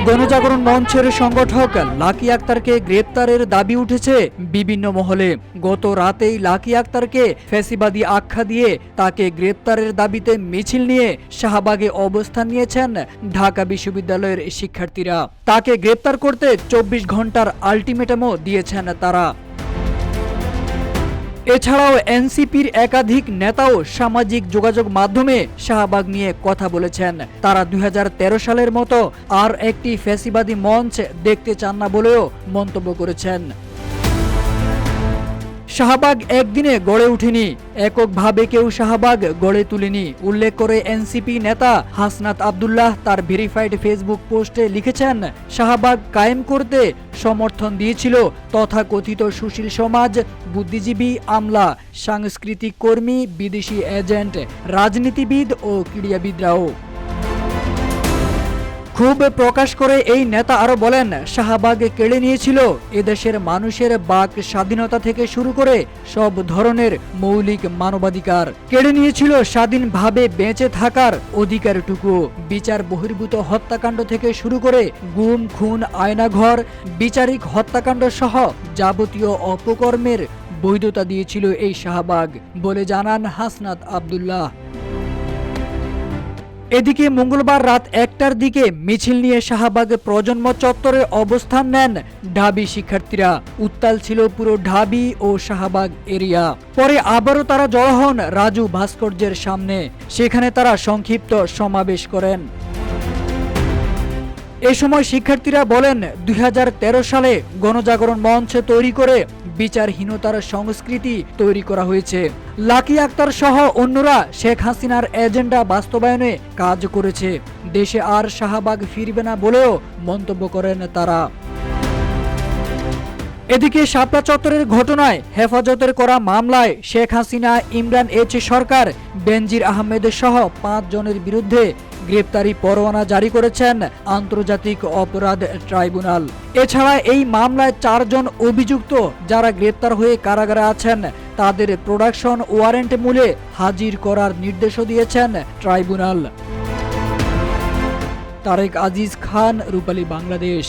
গণজাগরণ মঞ্চের সংগঠক লাকি আক্তারকে গ্রেপ্তারের দাবি উঠেছে বিভিন্ন মহলে। গত রাতেই লাকি আক্তারকে ফ্যাসিবাদী আখ্যা দিয়ে তাকে গ্রেপ্তারের দাবিতে মিছিল নিয়ে শাহবাগে অবস্থান নিয়েছেন ঢাকা বিশ্ববিদ্যালয়ের শিক্ষার্থীরা। তাকে গ্রেপ্তার করতে 24 ঘন্টার আলটিমেটামও দিয়েছেন তারা। এছাড়াও এনসিপির একাধিক নেতাও সামাজিক যোগাযোগ মাধ্যমে শাহবাগ নিয়ে কথা বলেছেন। তারা 2013 সালের মতো আর একটি ফ্যাসিবাদী মঞ্চ দেখতে চান না বলেও মন্তব্য করেছেন। শাহবাগ একদিনে গড়ে ওঠেনি, এককভাবে কেউ শাহবাগ গড়ে তুলেনি উল্লেখ করে এনসিপি নেতা হাসনাত আব্দুল্লাহ তার ভেরিফাইড ফেসবুক পোস্টে লিখেছেন, শাহবাগ কায়েম করতে সমর্থন দিয়েছিল তথাকথিত সুশীল সমাজ, বুদ্ধিজীবী, আমলা, সাংস্কৃতিক কর্মী, বিদেশি এজেন্ট, রাজনীতিবিদ ও ক্রীড়াবিদরাও। ক্ষোভ প্রকাশ করে এই নেতা আরো বলেন, শাহবাগ কেড়ে নিয়েছিল এদেশের মানুষের বাক স্বাধীনতা থেকে শুরু করে সব ধরনের মৌলিক মানবাধিকার, কেড়ে নিয়েছিল স্বাধীনভাবে বেঁচে থাকার অধিকারটুকু। বিচার বহির্ভূত হত্যাকাণ্ড থেকে শুরু করে গুম, খুন, আয়নাঘর, বিচারিক হত্যাকাণ্ড সহ যাবতীয় অপকর্মের বৈধতা দিয়েছিল এই শাহবাগ বলে জানান হাসনাত আব্দুল্লাহ। এদিকে মঙ্গলবার রাত 1টার দিকে মিছিল নিয়ে শাহবাগ প্রজন্ম চত্বরে অবস্থান নেন ঢাবি শিক্ষার্থীরা। উত্তাল ছিল পুরো ঢাবি ও শাহবাগ এরিয়া। পরে আবারও তারা জড়ো হন রাজু ভাস্কর্যের সামনে। সেখানে তারা সংক্ষিপ্ত সমাবেশ করেন। এ সময় শিক্ষার্থীরা বলেন, 2013 সালে গণজাগরণ মঞ্চ তৈরি করে বিচারহীনতার সংস্কৃতি তৈরি করা হয়েছে। লাকি আক্তার সহ অন্যরা শেখ হাসিনার এজেন্ডা বাস্তবায়নে কাজ করেছে। দেশে আর শাহবাগ ফিরবে না বলেও মন্তব্য করেন তারা। এদিকে শাপলা চত্বরের ঘটনায় হেফাজতের করা মামলায় শেখ হাসিনা, ইমরান এইচ সরকার, বেনজির আহমেদ সহ 5 জনের বিরুদ্ধে গ্রেপ্তারি পরোয়ানা জারি করেছেন আন্তর্জাতিক অপরাধ ট্রাইব্যুনাল। এছাড়া এই মামলায় 4 জন অভিযুক্ত যারা গ্রেপ্তার হয়ে কারাগারে আছেন তাদের প্রোডাকশন ওয়ারেন্ট মূলে হাজির করার নির্দেশও দিয়েছেন ট্রাইব্যুনাল। তারেক আজিজ খান, রূপালী বাংলাদেশ।